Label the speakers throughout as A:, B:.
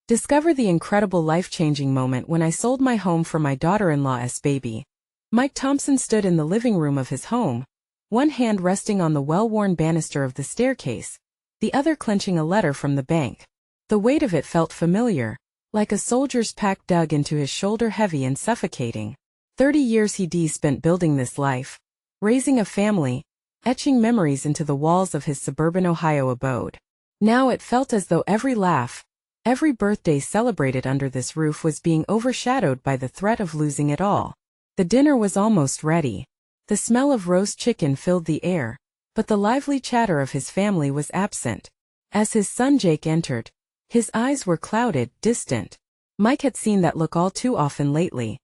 A: Discover the incredible life-changing moment when I sold my home for my daughter-in-law's baby. Mike Thompson stood in the living room of his home, one hand resting on the well-worn banister of the staircase, the other clenching a letter from the bank. The weight of it felt familiar, like a soldier's pack dug into his shoulder, heavy and suffocating. 30 years he'd spent building this life, raising a family, etching memories into the walls of his suburban Ohio abode. Now it felt as though every laugh, every birthday celebrated under this roof was being overshadowed by the threat of losing it all. The dinner was almost ready. The smell of roast chicken filled the air, but the lively chatter of his family was absent. As his son Jake entered, his eyes were clouded, distant. Mike had seen that look all too often lately.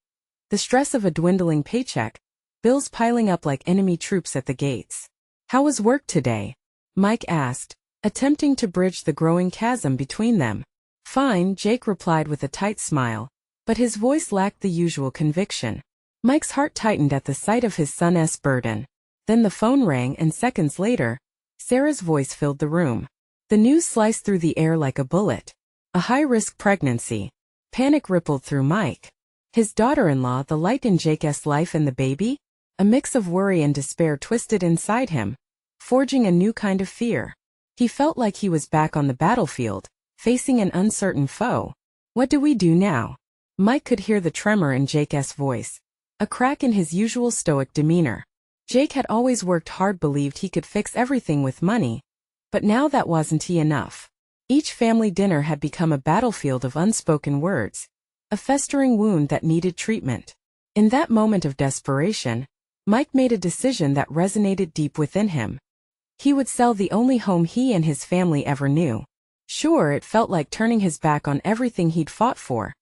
A: The stress of a dwindling paycheck, bills piling up like enemy troops at the gates. "How was work today?" Mike asked, attempting to bridge the growing chasm between them. "Fine," Jake replied with a tight smile, but his voice lacked the usual conviction. Mike's heart tightened at the sight of his son's burden. Then the phone rang, and seconds later, Sarah's voice filled the room. The news sliced through the air like a bullet. A high-risk pregnancy. Panic rippled through Mike. His daughter-in-law, the light in Jake's life, and the baby? A mix of worry and despair twisted inside him, forging a new kind of fear. He felt like he was back on the battlefield, facing an uncertain foe. "What do we do now?" Mike could hear the tremor in Jake's voice, a crack in his usual stoic demeanor. Jake had always worked hard, believed he could fix everything with money, but now that wasn't enough. Each family dinner had become a battlefield of unspoken words, a festering wound that needed treatment. In that moment of desperation, Mike made a decision that resonated deep within him. He would sell the only home he and his family ever knew. Sure, it felt like turning his back on everything he'd fought for,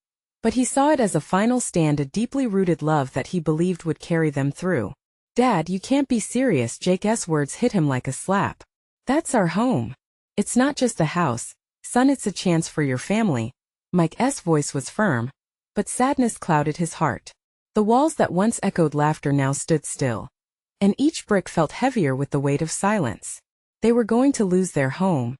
A: but he saw it as a final stand, a deeply rooted love that he believed would carry them through. "Dad, you can't be serious," Jake's words hit him like a slap. "That's our home. It's not just a house, son, it's a chance for your family." Mike's voice was firm, but sadness clouded his heart. The walls that once echoed laughter now stood still, and each brick felt heavier with the weight of silence. They were going to lose their home,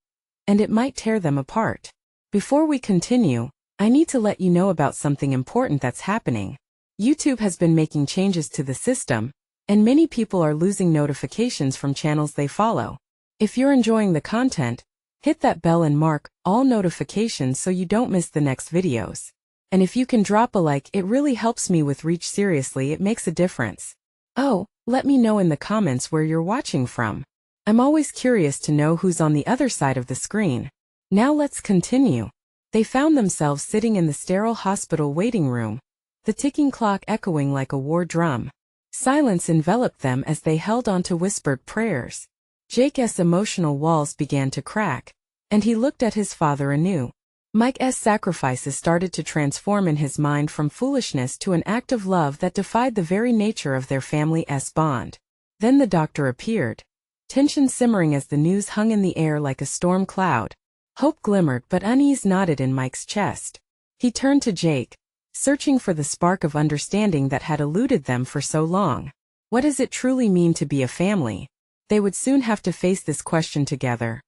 A: and it might tear them apart. Before we continue, I need to let you know about something important that's happening. YouTube has been making changes to the system, and many people are losing notifications from channels they follow. If you're enjoying the content, hit that bell and mark all notifications so you don't miss the next videos. And if you can drop a like, it really helps me with reach. Seriously, it makes a difference. Oh, let me know in the comments where you're watching from. I'm always curious to know who's on the other side of the screen. Now let's continue. They found themselves sitting in the sterile hospital waiting room, the ticking clock echoing like a war drum. Silence enveloped them as they held on to whispered prayers. Jake's emotional walls began to crack, and he looked at his father anew. Mike's sacrifices started to transform in his mind from foolishness to an act of love that defied the very nature of their family's bond. Then the doctor appeared, tension simmering as the news hung in the air like a storm cloud. Hope glimmered, but unease knotted in Mike's chest. He turned to Jake, searching for the spark of understanding that had eluded them for so long. What does it truly mean to be a family? They would soon have to face this question together,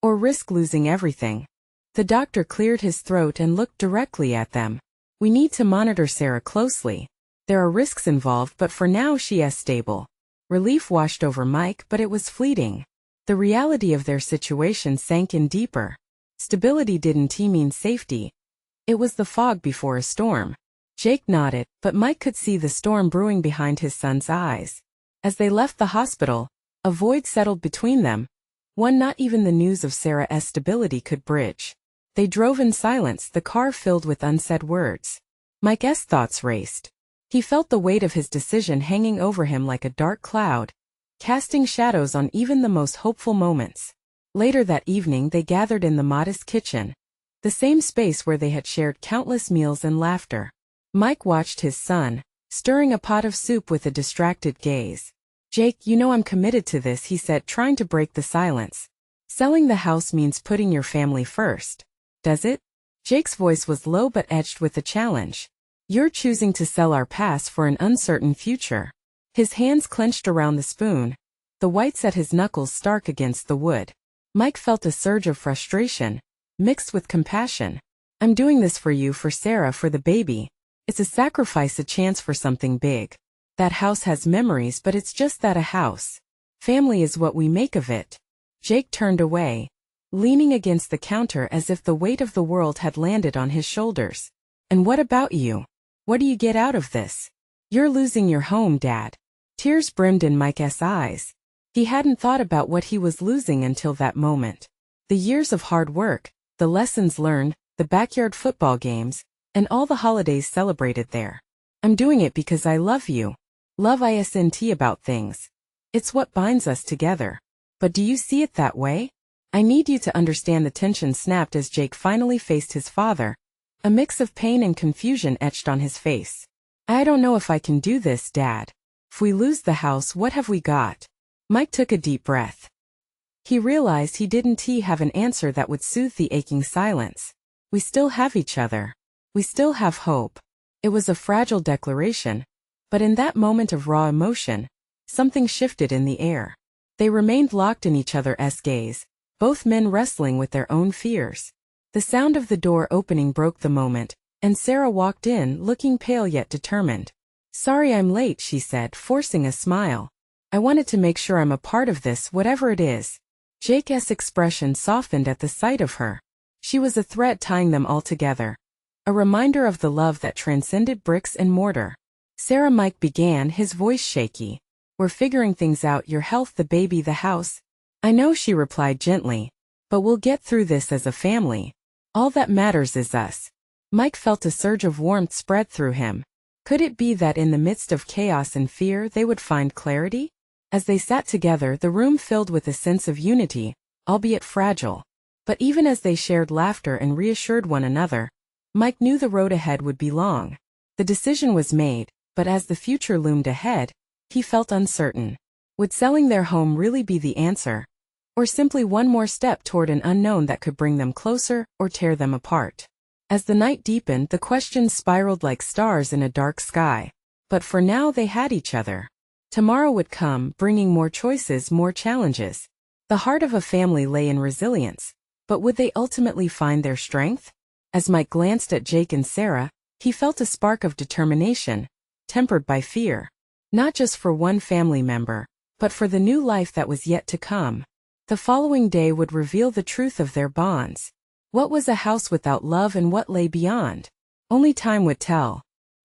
A: or risk losing everything. The doctor cleared his throat and looked directly at them. "We need to monitor Sarah closely. There are risks involved, but for now she is stable." Relief washed over Mike, but it was fleeting. The reality of their situation sank in deeper. Stability didn't mean safety. It was the fog before a storm. Jake nodded, but Mike could see the storm brewing behind his son's eyes. As they left the hospital, a void settled between them, one not even the news of Sarah's stability could bridge. They drove in silence, the car filled with unsaid words. Mike's thoughts raced. He felt the weight of his decision hanging over him like a dark cloud, casting shadows on even the most hopeful moments. Later that evening they gathered in the modest kitchen, the same space where they had shared countless meals and laughter. Mike watched his son, stirring a pot of soup with a distracted gaze. "Jake, you know I'm committed to this," he said, trying to break the silence. "Selling the house means putting your family first. Does it?" Jake's voice was low but edged with a challenge. "You're choosing to sell our past for an uncertain future." His hands clenched around the spoon, the whites at his knuckles stark against the wood. Mike felt a surge of frustration, mixed with compassion. I'm doing this for you, for Sarah, for the baby. It's a sacrifice, a chance for something big. That house has memories, but it's just that, a house. Family is what we make of it. Jake turned away, leaning against the counter as if the weight of the world had landed on his shoulders. And what about you? What do you get out of this? You're losing your home, Dad. Tears brimmed in Mike's eyes. He hadn't thought about what he was losing until that moment. The years of hard work, the lessons learned, the backyard football games, and all the holidays celebrated there. I'm doing it because I love you. Love isn't about things. It's what binds us together. But do you see it that way? I need you to understand. The tension snapped as Jake finally faced his father. A mix of pain and confusion etched on his face. I don't know if I can do this, Dad. If we lose the house, what have we got? Mike took a deep breath. He realized he didn't have an answer that would soothe the aching silence. We still have each other. We still have hope. It was a fragile declaration, but in that moment of raw emotion, something shifted in the air. They remained locked in each other's gaze, both men wrestling with their own fears. The sound of the door opening broke the moment, and Sarah walked in, looking pale yet determined. Sorry I'm late, she said, forcing a smile. I wanted to make sure I'm a part of this, whatever it is. Jake's expression softened at the sight of her. She was a thread tying them all together. A reminder of the love that transcended bricks and mortar. Sarah, Mike began, his voice shaky. We're figuring things out, your health, the baby, the house. I know, she replied gently. But we'll get through this as a family. All that matters is us. Mike felt a surge of warmth spread through him. Could it be that in the midst of chaos and fear they would find clarity? As they sat together, the room filled with a sense of unity, albeit fragile. But even as they shared laughter and reassured one another, Mike knew the road ahead would be long. The decision was made, but as the future loomed ahead, he felt uncertain. Would selling their home really be the answer? Or simply one more step toward an unknown that could bring them closer or tear them apart? As the night deepened, the questions spiraled like stars in a dark sky. But for now they had each other. Tomorrow would come, bringing more choices, more challenges. The heart of a family lay in resilience. But would they ultimately find their strength? As Mike glanced at Jake and Sarah, he felt a spark of determination, tempered by fear. Not just for one family member, but for the new life that was yet to come. The following day would reveal the truth of their bonds. What was a house without love and what lay beyond? Only time would tell.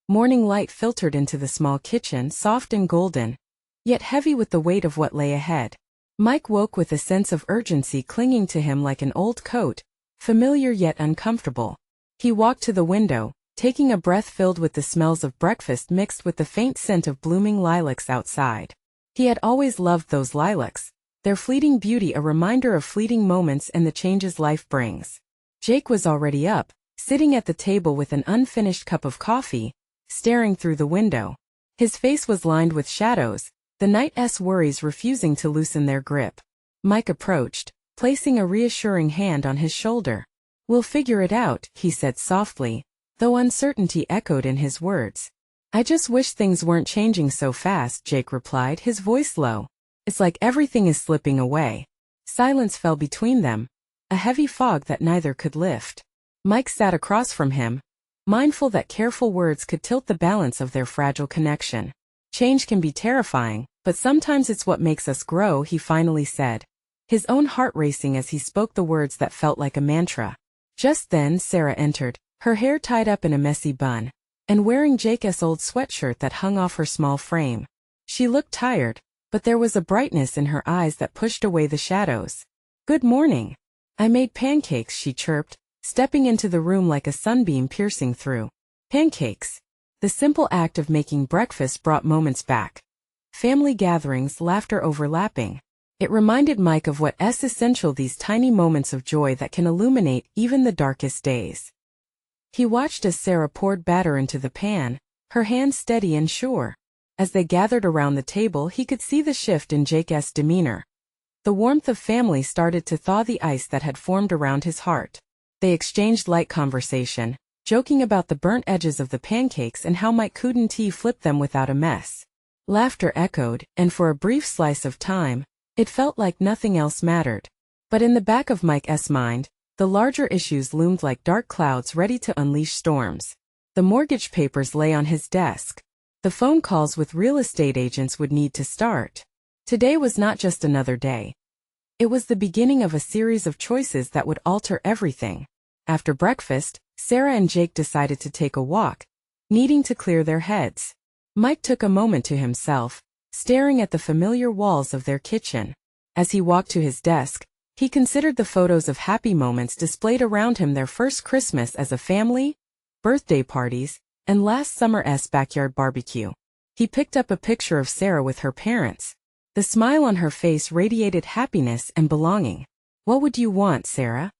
A: Morning light filtered into the small kitchen, soft and golden, yet heavy with the weight of what lay ahead. Mike woke with a sense of urgency clinging to him like an old coat, familiar yet uncomfortable. He walked to the window, taking a breath filled with the smells of breakfast mixed with the faint scent of blooming lilacs outside. He had always loved those lilacs, their fleeting beauty a reminder of fleeting moments and the changes life brings. Jake was already up, sitting at the table with an unfinished cup of coffee, staring through the window. His face was lined with shadows, the night's worries refusing to loosen their grip. Mike approached, placing a reassuring hand on his shoulder. We'll figure it out, he said softly, though uncertainty echoed in his words. I just wish things weren't changing so fast, Jake replied, his voice low. It's like everything is slipping away. Silence fell between them, a heavy fog that neither could lift. Mike sat across from him, mindful that careful words could tilt the balance of their fragile connection. Change can be terrifying, but sometimes it's what makes us grow, he finally said, his own heart racing as he spoke the words that felt like a mantra. Just then Sarah entered, her hair tied up in a messy bun, and wearing Jake's old sweatshirt that hung off her small frame. She looked tired, but there was a brightness in her eyes that pushed away the shadows. Good morning. I made pancakes, she chirped, stepping into the room like a sunbeam piercing through. Pancakes. The simple act of making breakfast brought moments back. Family gatherings, laughter overlapping. It reminded Mike of what's essential, these tiny moments of joy that can illuminate even the darkest days. He watched as Sarah poured batter into the pan, her hand steady and sure. As they gathered around the table, he could see the shift in Jake's demeanor. The warmth of family started to thaw the ice that had formed around his heart. They exchanged light conversation, joking about the burnt edges of the pancakes and how Mike couldn't flip them without a mess. Laughter echoed, and for a brief slice of time, it felt like nothing else mattered. But in the back of Mike's mind, The larger issues loomed like dark clouds ready to unleash storms. The mortgage papers lay on his desk. The phone calls with real estate agents would need to start. Today was not just another day. It was the beginning of a series of choices that would alter everything. After breakfast, Sarah and Jake decided to take a walk, needing to clear their heads. Mike took a moment to himself, staring at the familiar walls of their kitchen. As he walked to his desk, he considered the photos of happy moments displayed around him, their first Christmas as a family, birthday parties, and last summer's backyard barbecue. He picked up a picture of Sarah with her parents. The smile on her face radiated happiness and belonging. "What would you want, Sarah?"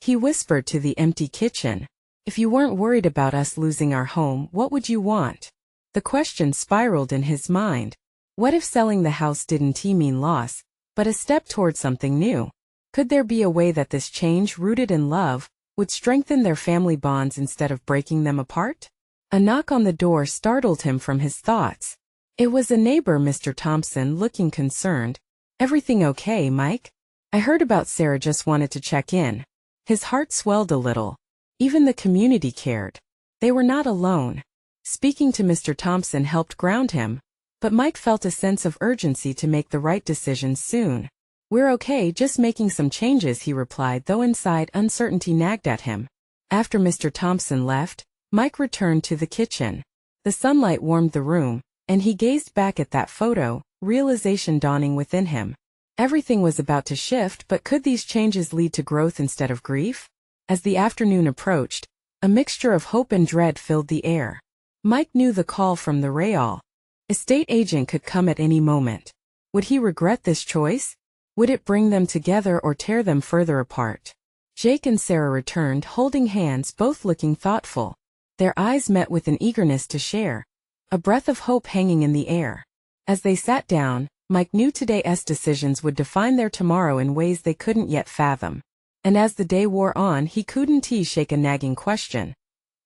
A: he whispered to the empty kitchen. "If you weren't worried about us losing our home, what would you want?" The question spiraled in his mind. What if selling the house didn't mean loss, but a step toward something new? Could there be a way that this change, rooted in love, would strengthen their family bonds instead of breaking them apart? A knock on the door startled him from his thoughts. It was a neighbor, Mr. Thompson, looking concerned. "Everything okay, Mike? I heard about Sarah, just wanted to check in." His heart swelled a little. Even the community cared. They were not alone. Speaking to Mr. Thompson helped ground him, but Mike felt a sense of urgency to make the right decision soon. "We're okay, just making some changes," he replied, though inside uncertainty nagged at him. After Mr. Thompson left, Mike returned to the kitchen. The sunlight warmed the room, and he gazed back at that photo, realization dawning within him. Everything was about to shift, but could these changes lead to growth instead of grief? As the afternoon approached, a mixture of hope and dread filled the air. Mike knew the call from the Real estate agent could come at any moment. Would he regret this choice? Would it bring them together or tear them further apart? Jake and Sarah returned, holding hands, both looking thoughtful. Their eyes met with an eagerness to share, a breath of hope hanging in the air. As they sat down, Mike knew today's decisions would define their tomorrow in ways they couldn't yet fathom. And as the day wore on, he couldn't shake a nagging question.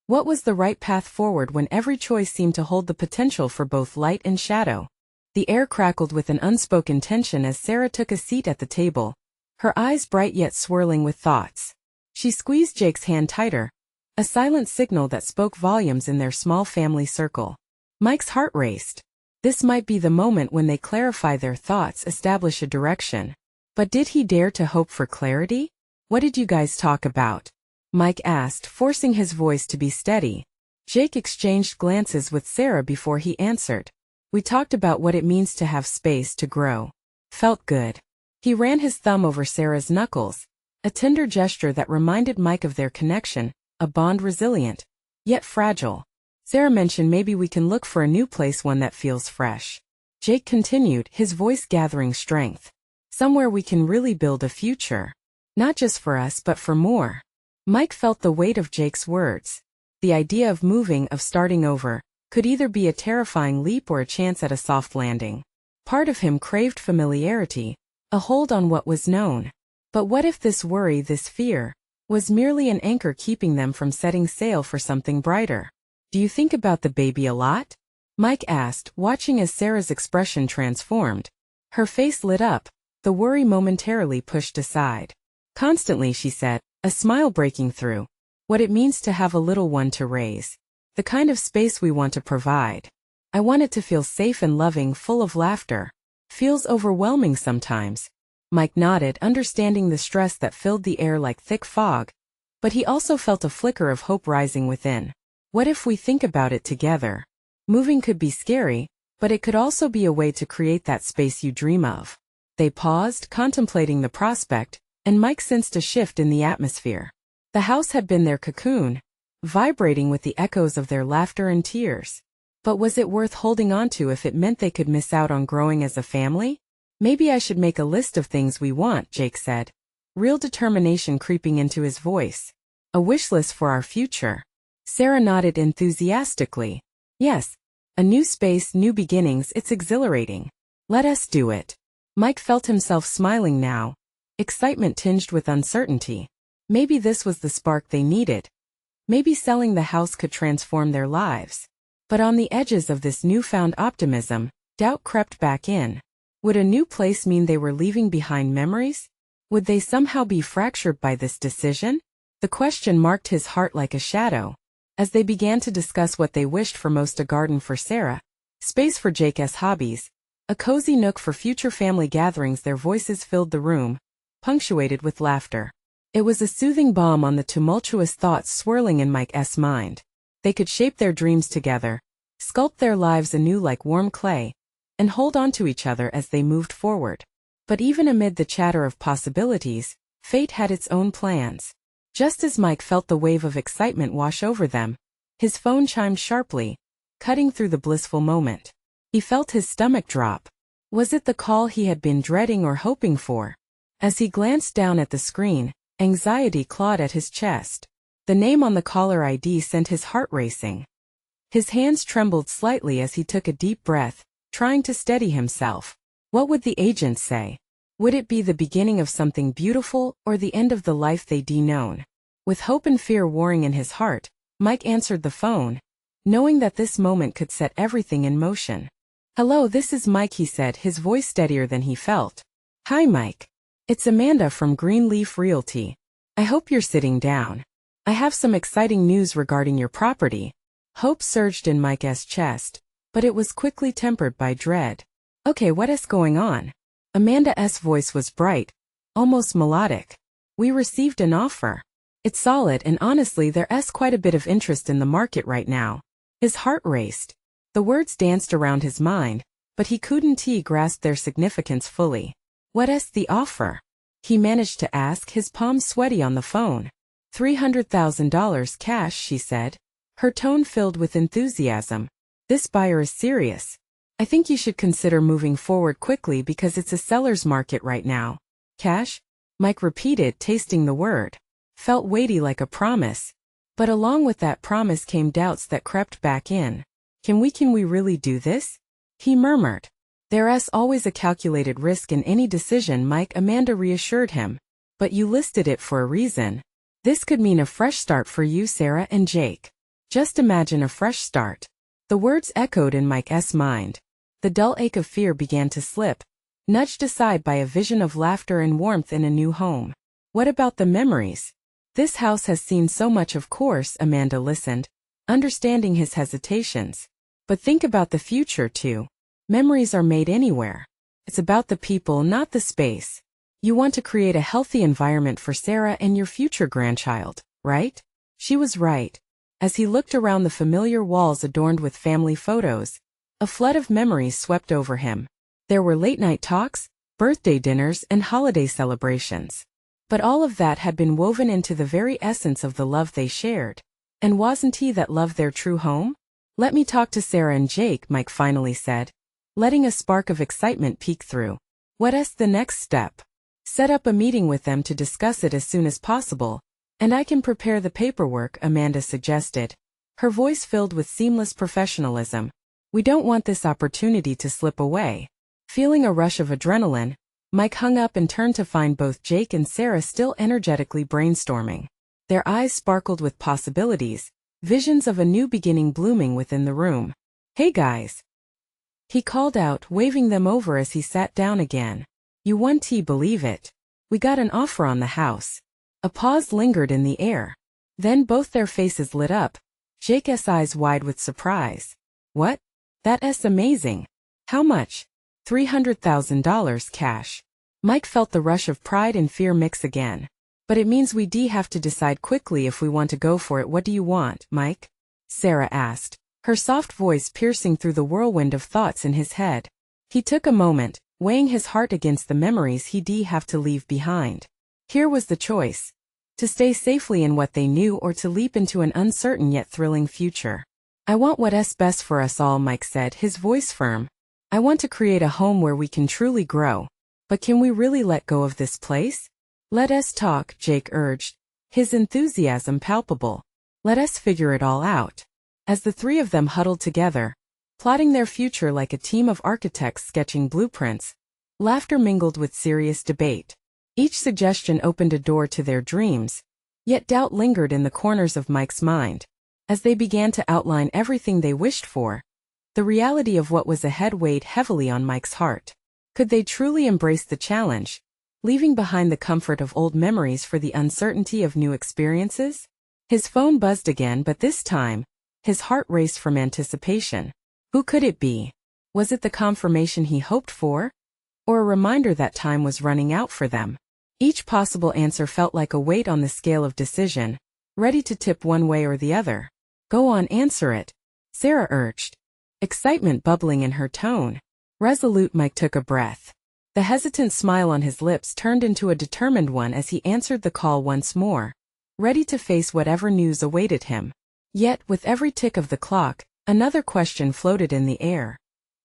A: What was the right path forward when every choice seemed to hold the potential for both light and shadow? The air crackled with an unspoken tension as Sarah took a seat at the table, her eyes bright yet swirling with thoughts. She squeezed Jake's hand tighter, a silent signal that spoke volumes in their small family circle. Mike's heart raced. This might be the moment when they clarify their thoughts, establish a direction. But did he dare to hope for clarity? "What did you guys talk about?" Mike asked, forcing his voice to be steady. Jake exchanged glances with Sarah before he answered. "We talked about what it means to have space to grow." Felt good. He ran his thumb over Sarah's knuckles, a tender gesture that reminded Mike of their connection, a bond resilient, yet fragile. "Sarah mentioned maybe we can look for a new place, one that feels fresh." Jake continued, his voice gathering strength. "Somewhere we can really build a future. Not just for us but for more." Mike felt the weight of Jake's words. The idea of moving, of starting over, could either be a terrifying leap or a chance at a soft landing. Part of him craved familiarity, a hold on what was known. But what if this worry, this fear, was merely an anchor keeping them from setting sail for something brighter? "Do you think about the baby a lot?" Mike asked, watching as Sarah's expression transformed. Her face lit up, the worry momentarily pushed aside. "Constantly," she said, a smile breaking through. "What it means to have a little one to raise. The kind of space we want to provide. I want it to feel safe and loving, full of laughter. Feels overwhelming sometimes." Mike nodded, understanding the stress that filled the air like thick fog. But he also felt a flicker of hope rising within. What if we think about it together? Moving could be scary, but it could also be a way to create that space you dream of. They paused, contemplating the prospect, and Mike sensed a shift in the atmosphere. The house had been their cocoon, vibrating with the echoes of their laughter and tears. But was it worth holding on to if it meant they could miss out on growing as a family? "Maybe I should make a list of things we want," Jake said, real determination creeping into his voice. "A wish list for our future." Sarah nodded enthusiastically. "Yes. A new space, new beginnings, it's exhilarating. Let us do it." Mike felt himself smiling now, excitement tinged with uncertainty. Maybe this was the spark they needed. Maybe selling the house could transform their lives. But on the edges of this newfound optimism, doubt crept back in. Would a new place mean they were leaving behind memories? Would they somehow be fractured by this decision? The question marked his heart like a shadow. As they began to discuss what they wished for most, a garden for Sarah, space for Jake's hobbies, a cozy nook for future family gatherings, their voices filled the room, punctuated with laughter. It was a soothing balm on the tumultuous thoughts swirling in Mike's mind. They could shape their dreams together, sculpt their lives anew like warm clay, and hold on to each other as they moved forward. But even amid the chatter of possibilities, fate had its own plans. Just as Mike felt the wave of excitement wash over them, his phone chimed sharply, cutting through the blissful moment. He felt his stomach drop. Was it the call he had been dreading or hoping for? As he glanced down at the screen, anxiety clawed at his chest. The name on the caller ID sent his heart racing. His hands trembled slightly as he took a deep breath, trying to steady himself. What would the agent say? Would it be the beginning of something beautiful or the end of the life they'd known? With hope and fear warring in his heart, Mike answered the phone, knowing that this moment could set everything in motion. "Hello, this is Mike," he said, his voice steadier than he felt. "Hi, Mike. It's Amanda from Greenleaf Realty. I hope you're sitting down. I have some exciting news regarding your property." Hope surged in Mike's chest, but it was quickly tempered by dread. "Okay, what is going on?" Amanda's voice was bright, almost melodic. "We received an offer. It's solid, and honestly there's quite a bit of interest in the market right now." His heart raced. The words danced around his mind, but he couldn't grasp their significance fully. "What is the offer?" he managed to ask, his palms sweaty on the phone. $300,000 cash, she said, her tone filled with enthusiasm. "This buyer is serious. I think you should consider moving forward quickly because it's a seller's market right now." "Cash?" Mike repeated, tasting the word. Felt weighty like a promise. But along with that promise came doubts that crept back in. Can we really do this?" he murmured. "There's always a calculated risk in any decision, Mike," Amanda reassured him. "But you listed it for a reason. This could mean a fresh start for you, Sarah, and Jake." Just imagine a fresh start. The words echoed in Mike's mind. The dull ache of fear began to slip, nudged aside by a vision of laughter and warmth in a new home. "What about the memories? This house has seen so much." "Of course," Amanda listened, understanding his hesitations. "But think about the future too. Memories are made anywhere. It's about the people, not the space. You want to create a healthy environment for Sarah and your future grandchild, right?" She was right. As he looked around the familiar walls adorned with family photos, a flood of memories swept over him. There were late-night talks, birthday dinners, and holiday celebrations. But all of that had been woven into the very essence of the love they shared. And wasn't that love their true home? "Let me talk to Sarah and Jake," Mike finally said, letting a spark of excitement peek through. "What is the next step?" "Set up a meeting with them to discuss it as soon as possible, and I can prepare the paperwork," Amanda suggested, her voice filled with seamless professionalism. "We don't want this opportunity to slip away." Feeling a rush of adrenaline, Mike hung up and turned to find both Jake and Sarah still energetically brainstorming. Their eyes sparkled with possibilities, visions of a new beginning blooming within the room. "Hey guys," he called out, waving them over as he sat down again. "You won't believe it. We got an offer on the house." A pause lingered in the air. Then both their faces lit up, Jake's eyes wide with surprise. "What? That's amazing. How much?" $300,000 cash. Mike felt the rush of pride and fear mix again. "But it means we have to decide quickly if we want to go for it." "What do you want, Mike?" Sarah asked, her soft voice piercing through the whirlwind of thoughts in his head. He took a moment, weighing his heart against the memories he'd have to leave behind. Here was the choice: to stay safely in what they knew or to leap into an uncertain yet thrilling future. "I want what's best for us all," Mike said, his voice firm. "I want to create a home where we can truly grow. But can we really let go of this place?" "Let us talk," Jake urged, his enthusiasm palpable. "Let us figure it all out." As the three of them huddled together, plotting their future like a team of architects sketching blueprints, laughter mingled with serious debate. Each suggestion opened a door to their dreams, yet doubt lingered in the corners of Mike's mind. As they began to outline everything they wished for, the reality of what was ahead weighed heavily on Mike's heart. Could they truly embrace the challenge, leaving behind the comfort of old memories for the uncertainty of new experiences? His phone buzzed again, but this time, his heart raced from anticipation. Who could it be? Was it the confirmation he hoped for? Or a reminder that time was running out for them? Each possible answer felt like a weight on the scale of decision, ready to tip one way or the other. Go on, answer it, Sarah urged, excitement bubbling in her tone. Resolute, Mike took a breath. The hesitant smile on his lips turned into a determined one as he answered the call once more, ready to face whatever news awaited him. Yet, with every tick of the clock, another question floated in the air.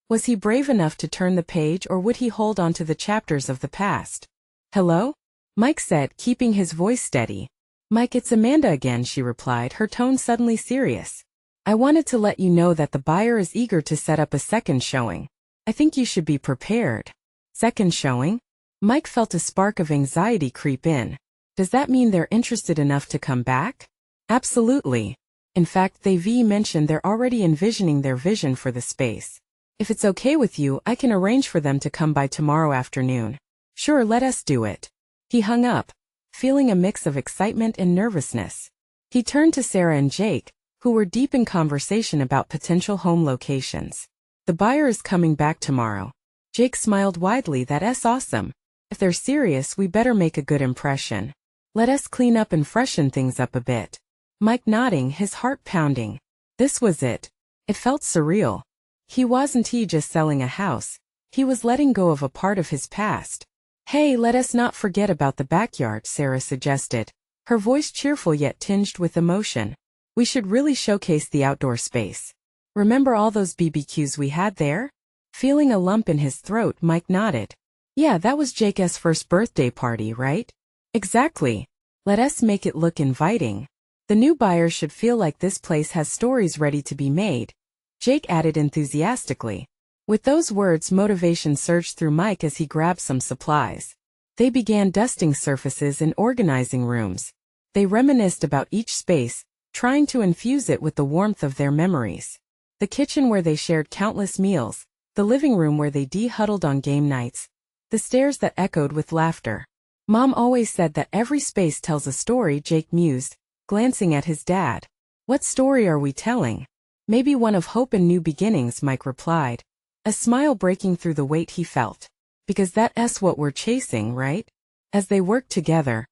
A: Was he brave enough to turn the page, or would he hold on to the chapters of the past? Hello? Mike said, keeping his voice steady. Mike, it's Amanda again, she replied, her tone suddenly serious. I wanted to let you know that the buyer is eager to set up a second showing. I think you should be prepared. Second showing? Mike felt a spark of anxiety creep in. Does that mean they're interested enough to come back? Absolutely. In fact, they've mentioned they're already envisioning their vision for the space. If it's okay with you, I can arrange for them to come by tomorrow afternoon. Sure, let us do it. He hung up, feeling a mix of excitement and nervousness. He turned to Sarah and Jake, who were deep in conversation about potential home locations. The buyer is coming back tomorrow. Jake smiled widely. That's awesome. If they're serious, we better make a good impression. Let us clean up and freshen things up a bit. Mike nodding, his heart pounding. This was it. It felt surreal. He wasn't just selling a house. He was letting go of a part of his past. Hey, let us not forget about the backyard, Sarah suggested, her voice cheerful yet tinged with emotion. We should really showcase the outdoor space. Remember all those BBQs we had there? Feeling a lump in his throat, Mike nodded. Yeah, that was Jake's first birthday party, right? Exactly. Let us make it look inviting. The new buyer should feel like this place has stories ready to be made, Jake added enthusiastically. With those words, motivation surged through Mike as he grabbed some supplies. They began dusting surfaces and organizing rooms. They reminisced about each space, trying to infuse it with the warmth of their memories. The kitchen where they shared countless meals, the living room where they huddled on game nights, the stairs that echoed with laughter. Mom always said that every space tells a story, Jake mused, glancing at his dad. What story are we telling? Maybe one of hope and new beginnings, Mike replied, a smile breaking through the weight he felt. Because that's what we're chasing, right? As they worked together,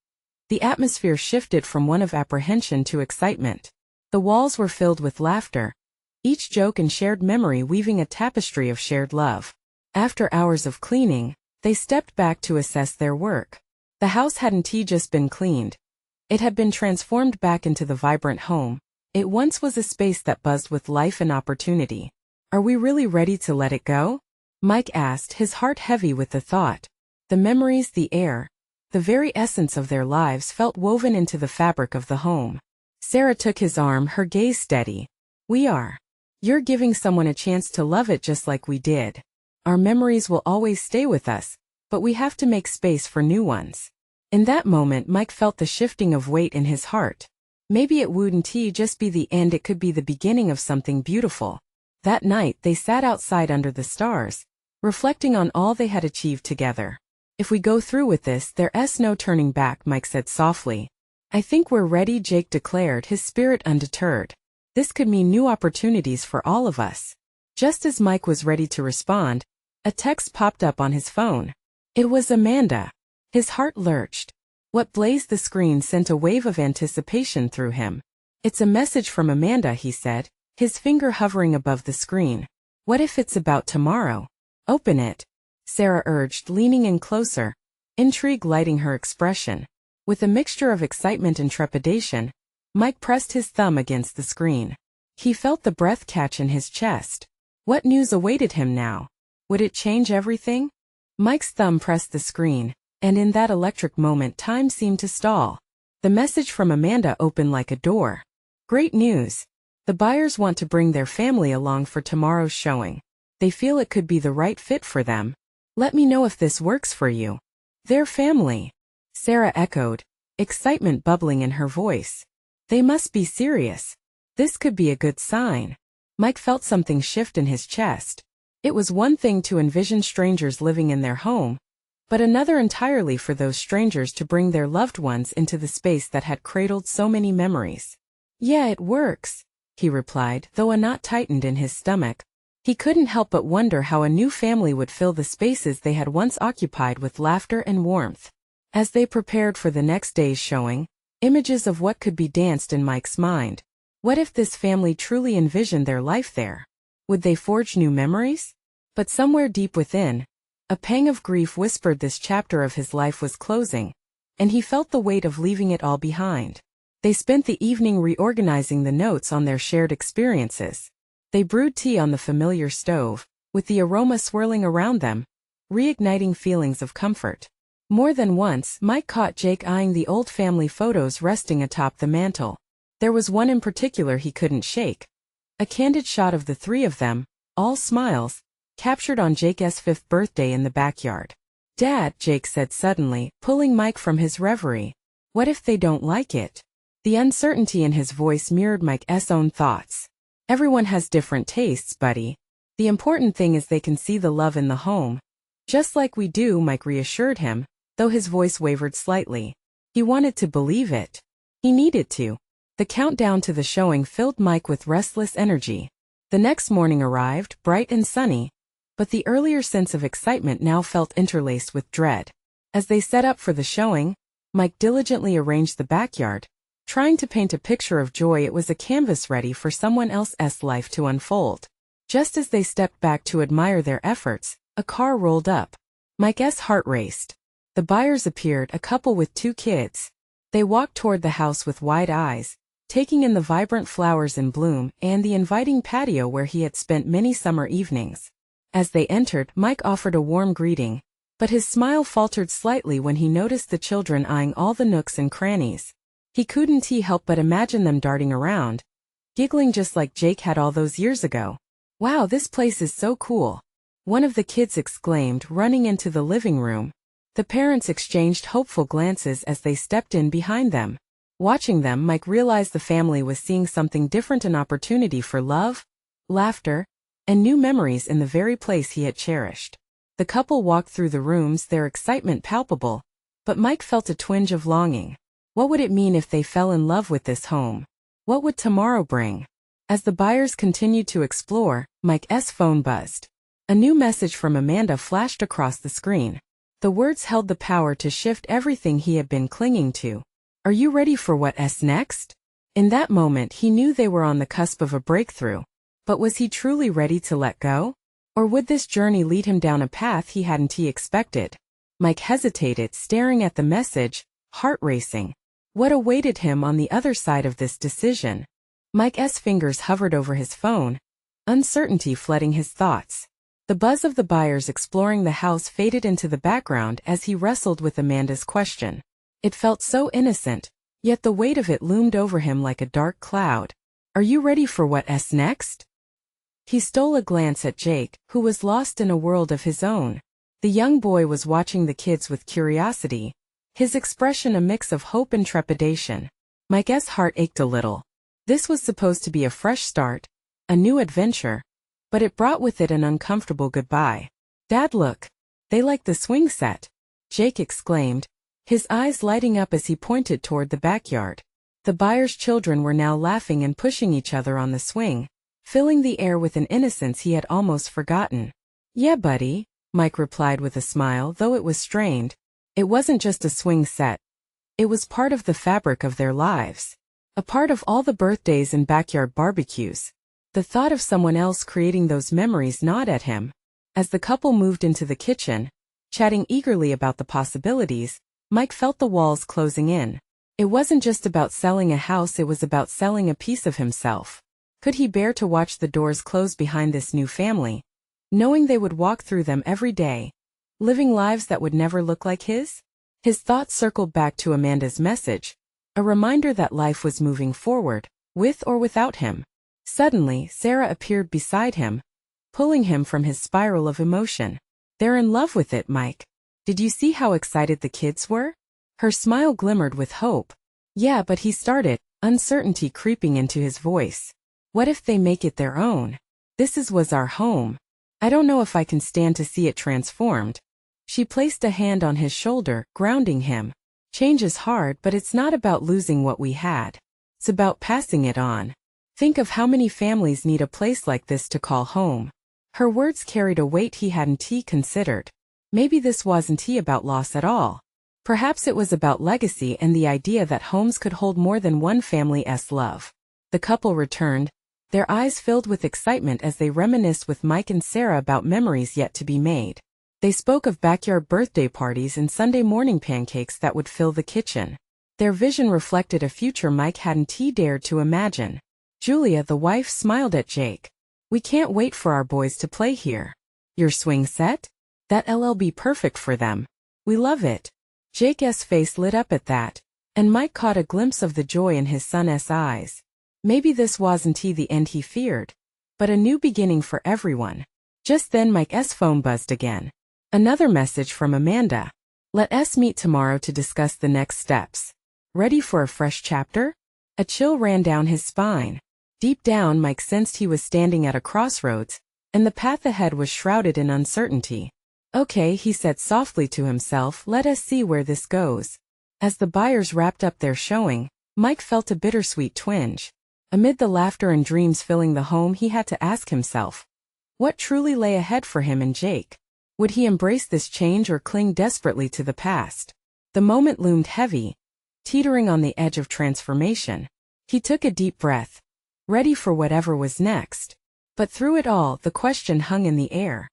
A: the atmosphere shifted from one of apprehension to excitement. The walls were filled with laughter, each joke and shared memory weaving a tapestry of shared love. After hours of cleaning, they stepped back to assess their work. The house hadn't just been cleaned. It had been transformed back into the vibrant home. It once was a space that buzzed with life and opportunity. Are we really ready to let it go? Mike asked, his heart heavy with the thought. The memories, the air, the very essence of their lives felt woven into the fabric of the home. Sarah took his arm, her gaze steady. We are. You're giving someone a chance to love it just like we did. Our memories will always stay with us, but we have to make space for new ones. In that moment, Mike felt the shifting of weight in his heart. Maybe it wouldn't just be the end, it could be the beginning of something beautiful. That night, they sat outside under the stars, reflecting on all they had achieved together. If we go through with this, there's no turning back, Mike said softly. I think we're ready, Jake declared, his spirit undeterred. This could mean new opportunities for all of us. Just as Mike was ready to respond, a text popped up on his phone. It was Amanda. His heart lurched. What blazed the screen sent a wave of anticipation through him. It's a message from Amanda, he said, his finger hovering above the screen. What if it's about tomorrow? Open it, Sarah urged, leaning in closer, intrigue lighting her expression. With a mixture of excitement and trepidation, Mike pressed his thumb against the screen. He felt the breath catch in his chest. What news awaited him now? Would it change everything? Mike's thumb pressed the screen, and in that electric moment time seemed to stall. The message from Amanda opened like a door. Great news! The buyers want to bring their family along for tomorrow's showing. They feel it could be the right fit for them. Let me know if this works for you. Their family, Sarah echoed, excitement bubbling in her voice. They must be serious. This could be a good sign. Mike felt something shift in his chest. It was one thing to envision strangers living in their home, but another entirely for those strangers to bring their loved ones into the space that had cradled so many memories. "Yeah, it works," he replied, though a knot tightened in his stomach. He couldn't help but wonder how a new family would fill the spaces they had once occupied with laughter and warmth. As they prepared for the next day's showing, images of what could be danced in Mike's mind. What if this family truly envisioned their life there? Would they forge new memories? But somewhere deep within, a pang of grief whispered this chapter of his life was closing, and he felt the weight of leaving it all behind. They spent the evening reorganizing the notes on their shared experiences. They brewed tea on the familiar stove, with the aroma swirling around them, reigniting feelings of comfort. More than once, Mike caught Jake eyeing the old family photos resting atop the mantel. There was one in particular he couldn't shake. A candid shot of the three of them, all smiles, captured on Jake's 5th birthday in the backyard. "Dad," Jake said suddenly, pulling Mike from his reverie. "What if they don't like it?" The uncertainty in his voice mirrored Mike's own thoughts. "Everyone has different tastes, buddy. The important thing is they can see the love in the home." "Just like we do," Mike reassured him, though his voice wavered slightly. He wanted to believe it. He needed to. The countdown to the showing filled Mike with restless energy. The next morning arrived, bright and sunny, but the earlier sense of excitement now felt interlaced with dread. As they set up for the showing, Mike diligently arranged the backyard, trying to paint a picture of joy. It was a canvas ready for someone else's life to unfold. Just as they stepped back to admire their efforts, a car rolled up. Mike's heart raced. The buyers appeared, a couple with 2 kids. They walked toward the house with wide eyes, taking in the vibrant flowers in bloom and the inviting patio where he had spent many summer evenings. As they entered, Mike offered a warm greeting, but his smile faltered slightly when he noticed the children eyeing all the nooks and crannies. He couldn't help but imagine them darting around, giggling just like Jake had all those years ago. "Wow, this place is so cool," one of the kids exclaimed, running into the living room. The parents exchanged hopeful glances as they stepped in behind them. Watching them, Mike realized the family was seeing something different, an opportunity for love, laughter, and new memories in the very place he had cherished. The couple walked through the rooms, their excitement palpable, but Mike felt a twinge of longing. What would it mean if they fell in love with this home? What would tomorrow bring? As the buyers continued to explore, Mike's phone buzzed. A new message from Amanda flashed across the screen. The words held the power to shift everything he had been clinging to. "Are you ready for what's next?" In that moment he knew they were on the cusp of a breakthrough. But was he truly ready to let go? Or would this journey lead him down a path he hadn't expected? Mike hesitated, staring at the message, heart racing. What awaited him on the other side of this decision? Mike's fingers hovered over his phone, uncertainty flooding his thoughts. The buzz of the buyers exploring the house faded into the background as he wrestled with Amanda's question. It felt so innocent, yet the weight of it loomed over him like a dark cloud. "Are you ready for what's next?" He stole a glance at Jake, who was lost in a world of his own. The young boy was watching the kids with curiosity, his expression a mix of hope and trepidation. Mike's heart ached a little. This was supposed to be a fresh start, a new adventure, but it brought with it an uncomfortable goodbye. "Dad, look. They like the swing set," Jake exclaimed, his eyes lighting up as he pointed toward the backyard. The buyers' children were now laughing and pushing each other on the swing, filling the air with an innocence he had almost forgotten. "Yeah, buddy," Mike replied with a smile, though it was strained. It wasn't just a swing set. It was part of the fabric of their lives. A part of all the birthdays and backyard barbecues. The thought of someone else creating those memories gnawed at him. As the couple moved into the kitchen, chatting eagerly about the possibilities, Mike felt the walls closing in. It wasn't just about selling a house, it was about selling a piece of himself. Could he bear to watch the doors close behind this new family, knowing they would walk through them every day, living lives that would never look like his? His thoughts circled back to Amanda's message, a reminder that life was moving forward, with or without him. Suddenly, Sarah appeared beside him, pulling him from his spiral of emotion. "They're in love with it, Mike. Did you see how excited the kids were?" Her smile glimmered with hope. "Yeah, but," he started, uncertainty creeping into his voice. "What if they make it their own? Was our home. I don't know if I can stand to see it transformed." She placed a hand on his shoulder, grounding him. Change is hard, but it's not about losing what we had. It's about passing it on. Think of how many families need a place like this to call home. Her words carried a weight he hadn't considered. Maybe this wasn't about loss at all. Perhaps it was about legacy and the idea that homes could hold more than one family's love. The couple returned, their eyes filled with excitement as they reminisced with Mike and Sarah about memories yet to be made. They spoke of backyard birthday parties and Sunday morning pancakes that would fill the kitchen. Their vision reflected a future Mike hadn't dared to imagine. Julia, the wife, smiled at Jake. We can't wait for our boys to play here. Your swing set? That'll be perfect for them. We love it. Jake's face lit up at that, and Mike caught a glimpse of the joy in his son's eyes. Maybe this wasn't the end he feared, but a new beginning for everyone. Just then Mike's phone buzzed again. Another message from Amanda. Let us meet tomorrow to discuss the next steps. Ready for a fresh chapter? A chill ran down his spine. Deep down Mike sensed he was standing at a crossroads, and the path ahead was shrouded in uncertainty. Okay, he said softly to himself, let us see where this goes. As the buyers wrapped up their showing, Mike felt a bittersweet twinge. Amid the laughter and dreams filling the home, he had to ask himself, what truly lay ahead for him and Jake? Would he embrace this change or cling desperately to the past? The moment loomed heavy, teetering on the edge of transformation. He took a deep breath, ready for whatever was next. But through it all, the question hung in the air.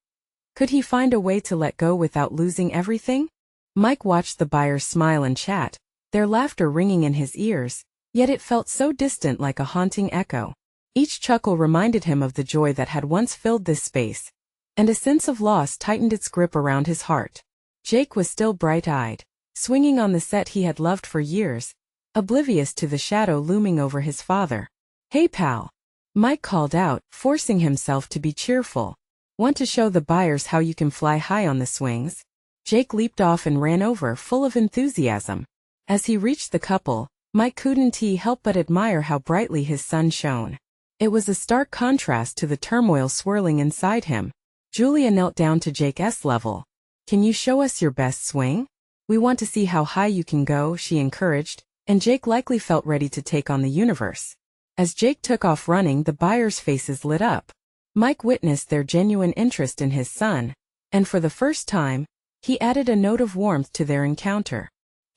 A: Could he find a way to let go without losing everything? Mike watched the buyers smile and chat, their laughter ringing in his ears, yet it felt so distant, like a haunting echo. Each chuckle reminded him of the joy that had once filled this space, and a sense of loss tightened its grip around his heart. Jake was still bright-eyed, swinging on the set he had loved for years, oblivious to the shadow looming over his father. Hey pal, Mike called out, forcing himself to be cheerful. Want to show the buyers how you can fly high on the swings? Jake leaped off and ran over, full of enthusiasm. As he reached the couple, Mike couldn't help but admire how brightly his son shone. It was a stark contrast to the turmoil swirling inside him. Julia knelt down to Jake's level. Can you show us your best swing? We want to see how high you can go, she encouraged, and Jake likely felt ready to take on the universe. As Jake took off running, the buyers' faces lit up. Mike witnessed their genuine interest in his son, and for the first time, he added a note of warmth to their encounter.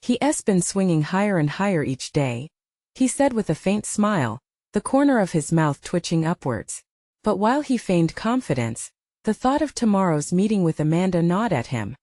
A: He's been swinging higher and higher each day, he said with a faint smile, the corner of his mouth twitching upwards. But while he feigned confidence, the thought of tomorrow's meeting with Amanda gnawed at him.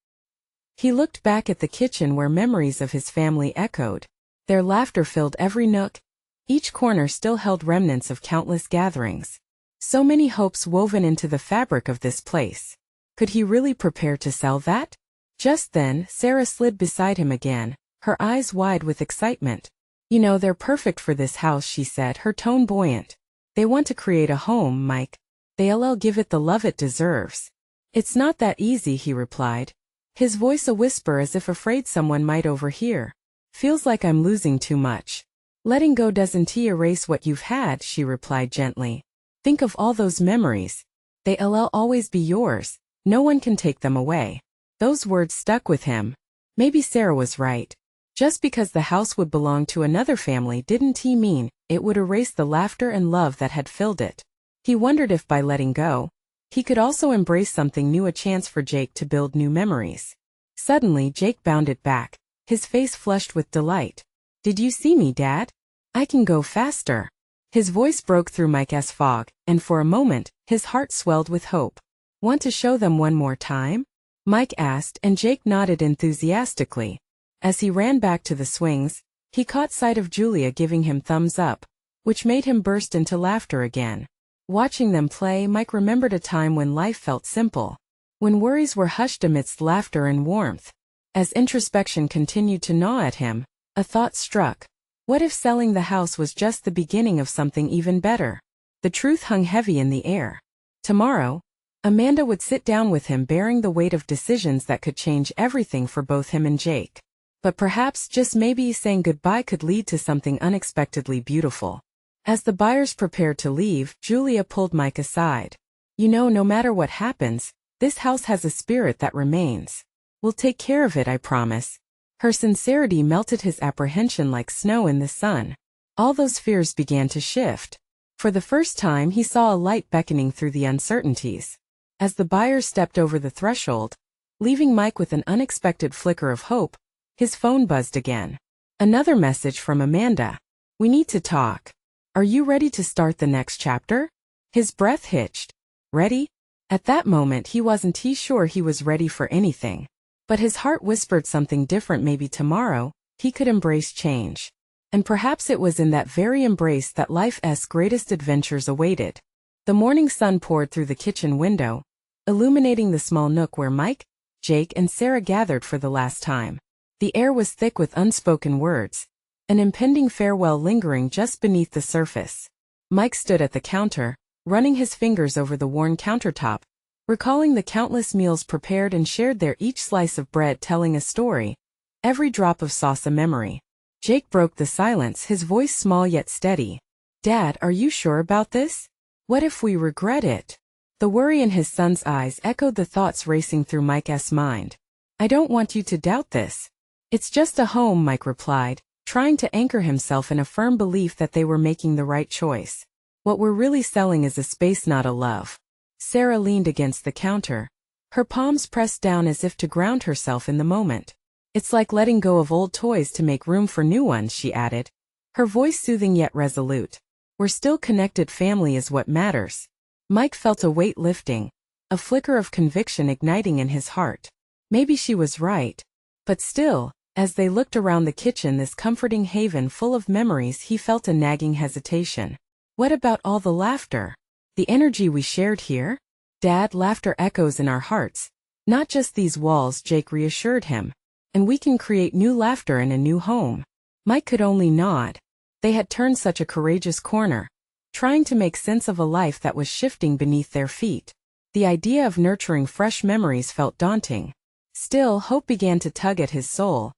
A: He looked back at the kitchen where memories of his family echoed. Their laughter filled every nook. Each corner still held remnants of countless gatherings. So many hopes woven into the fabric of this place. Could he really prepare to sell that? Just then, Sarah slid beside him again, her eyes wide with excitement. You know, they're perfect for this house, she said, her tone buoyant. They want to create a home, Mike. They'll give it the love it deserves. It's not that easy, he replied, his voice a whisper as if afraid someone might overhear. Feels like I'm losing too much. Letting go doesn't erase what you've had, she replied gently. Think of all those memories. They'll always be yours. No one can take them away. Those words stuck with him. Maybe Sarah was right. Just because the house would belong to another family didn't mean it would erase the laughter and love that had filled it. He wondered if by letting go, he could also embrace something new, a chance for Jake to build new memories. Suddenly Jake bounded back, his face flushed with delight. Did you see me, Dad? I can go faster. His voice broke through Mike's fog, and for a moment, his heart swelled with hope. Want to show them one more time? Mike asked, and Jake nodded enthusiastically. As he ran back to the swings, he caught sight of Julia giving him thumbs up, which made him burst into laughter again. Watching them play, Mike remembered a time when life felt simple, when worries were hushed amidst laughter and warmth. As introspection continued to gnaw at him, a thought struck. What if selling the house was just the beginning of something even better? The truth hung heavy in the air. Tomorrow, Amanda would sit down with him, bearing the weight of decisions that could change everything for both him and Jake. But perhaps, just maybe, saying goodbye could lead to something unexpectedly beautiful. As the buyers prepared to leave, Julia pulled Mike aside. You know, no matter what happens, this house has a spirit that remains. We'll take care of it, I promise. Her sincerity melted his apprehension like snow in the sun. All those fears began to shift. For the first time he saw a light beckoning through the uncertainties. As the buyers stepped over the threshold, leaving Mike with an unexpected flicker of hope, his phone buzzed again. Another message from Amanda. We need to talk. Are you ready to start the next chapter? His breath hitched. Ready? At that moment he wasn't sure he was ready for anything. But his heart whispered something different. Maybe tomorrow, he could embrace change. And perhaps it was in that very embrace that life's greatest adventures awaited. The morning sun poured through the kitchen window, illuminating the small nook where Mike, Jake, and Sarah gathered for the last time. The air was thick with unspoken words, an impending farewell lingering just beneath the surface. Mike stood at the counter, running his fingers over the worn countertop, recalling the countless meals prepared and shared there, each slice of bread telling a story, every drop of sauce a memory. Jake broke the silence, his voice small yet steady. Dad, are you sure about this? What if we regret it? The worry in his son's eyes echoed the thoughts racing through Mike's mind. I don't want you to doubt this. It's just a home, Mike replied, trying to anchor himself in a firm belief that they were making the right choice. What we're really selling is a space, not a love. Sarah leaned against the counter, her palms pressed down as if to ground herself in the moment. It's like letting go of old toys to make room for new ones, she added, her voice soothing yet resolute. We're still connected, family is what matters. Mike felt a weight lifting, a flicker of conviction igniting in his heart. Maybe she was right. But still, as they looked around the kitchen, this comforting haven full of memories, he felt a nagging hesitation. What about all the laughter? The energy we shared here? Dad, laughter echoes in our hearts. Not just these walls, Jake reassured him. And we can create new laughter in a new home. Mike could only nod. They had turned such a courageous corner, trying to make sense of a life that was shifting beneath their feet. The idea of nurturing fresh memories felt daunting. Still, hope began to tug at his soul,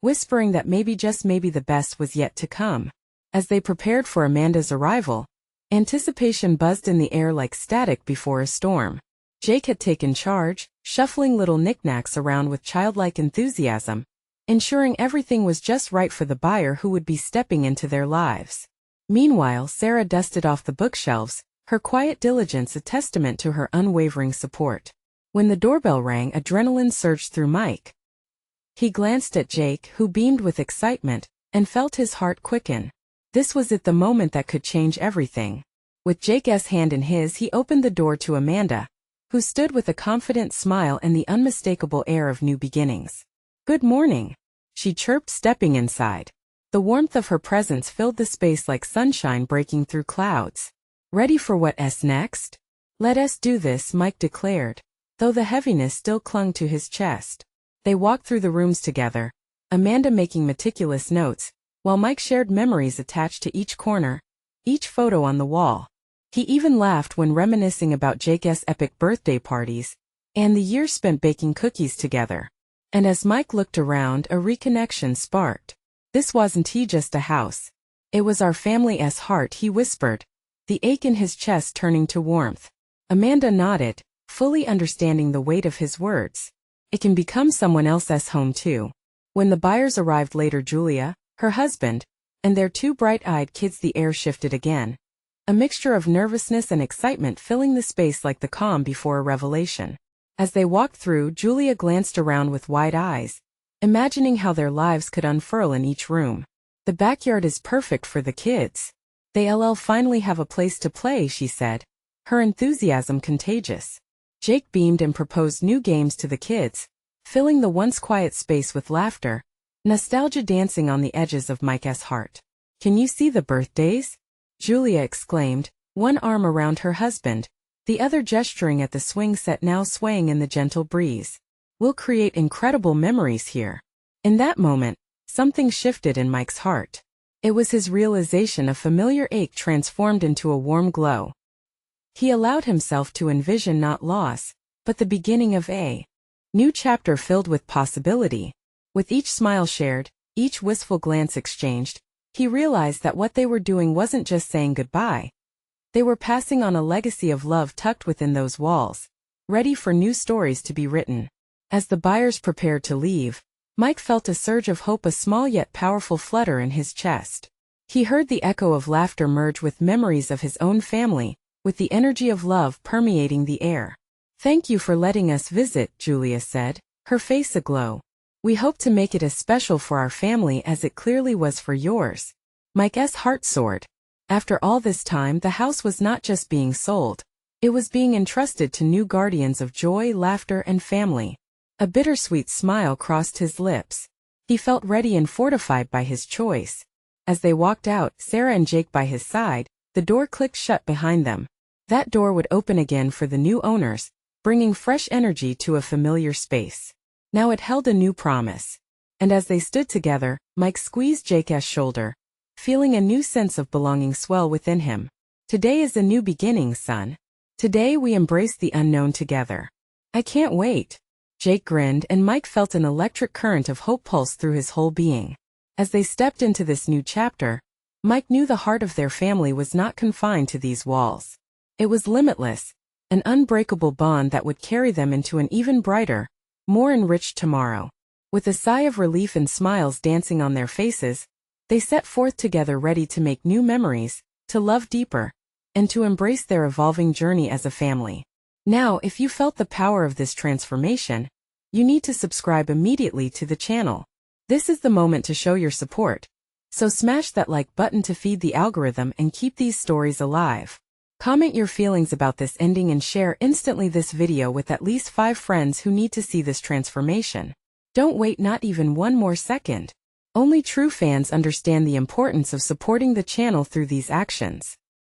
A: whispering that maybe, just maybe, the best was yet to come. As they prepared for Amanda's arrival, anticipation buzzed in the air like static before a storm. Jake had taken charge, shuffling little knickknacks around with childlike enthusiasm, ensuring everything was just right for the buyer who would be stepping into their lives. Meanwhile, Sarah dusted off the bookshelves, her quiet diligence a testament to her unwavering support. When the doorbell rang, adrenaline surged through Mike. He glanced at Jake, who beamed with excitement, and felt his heart quicken. This was it, the moment that could change everything. With Jake's hand in his, he opened the door to Amanda, who stood with a confident smile and the unmistakable air of new beginnings. Good morning, she chirped, stepping inside. The warmth of her presence filled the space like sunshine breaking through clouds. Ready for what's next? Let us do this, Mike declared, though the heaviness still clung to his chest. They walked through the rooms together, Amanda making meticulous notes, while Mike shared memories attached to each corner, each photo on the wall. He even laughed when reminiscing about Jake's epic birthday parties, and the years spent baking cookies together. And as Mike looked around, a reconnection sparked. This wasn't just a house. It was our family's heart, he whispered, the ache in his chest turning to warmth. Amanda nodded, fully understanding the weight of his words. It can become someone else's home too. When the buyers arrived later, Julia, her husband, and their two bright-eyed kids, the air shifted again. A mixture of nervousness and excitement filling the space like the calm before a revelation. As they walked through, Julia glanced around with wide eyes, imagining how their lives could unfurl in each room. The backyard is perfect for the kids. They'll finally have a place to play, she said, her enthusiasm contagious. Jake beamed and proposed new games to the kids, filling the once quiet space with laughter, nostalgia dancing on the edges of Mike's heart. Can you see the birthdays? Julia exclaimed, one arm around her husband, the other gesturing at the swing set now swaying in the gentle breeze. We'll create incredible memories here. In that moment, something shifted in Mike's heart. It was his realization, a familiar ache transformed into a warm glow. He allowed himself to envision not loss, but the beginning of a new chapter filled with possibility. With each smile shared, each wistful glance exchanged, he realized that what they were doing wasn't just saying goodbye. They were passing on a legacy of love tucked within those walls, ready for new stories to be written. As the buyers prepared to leave, Mike felt a surge of hope, a small yet powerful flutter in his chest. He heard the echo of laughter merge with memories of his own family, with the energy of love permeating the air. "Thank you for letting us visit," Julia said, her face aglow. "We hope to make it as special for our family as it clearly was for yours." Mike's heart soared. After all this time, the house was not just being sold. It was being entrusted to new guardians of joy, laughter, and family. A bittersweet smile crossed his lips. He felt ready and fortified by his choice. As they walked out, Sarah and Jake by his side, the door clicked shut behind them. That door would open again for the new owners, bringing fresh energy to a familiar space. Now it held a new promise. And as they stood together, Mike squeezed Jake's shoulder, feeling a new sense of belonging swell within him. "Today is a new beginning, son. Today we embrace the unknown together." "I can't wait." Jake grinned, and Mike felt an electric current of hope pulse through his whole being. As they stepped into this new chapter, Mike knew the heart of their family was not confined to these walls. It was limitless, an unbreakable bond that would carry them into an even brighter, more enriched tomorrow. With a sigh of relief and smiles dancing on their faces, they set forth together, ready to make new memories, to love deeper, and to embrace their evolving journey as a family. Now, if you felt the power of this transformation, you need to subscribe immediately to the channel. This is the moment to show your support. So smash that like button to feed the algorithm and keep these stories alive. Comment your feelings about this ending and share instantly this video with at least 5 friends who need to see this transformation. Don't wait not even one more second. Only true fans understand the importance of supporting the channel through these actions.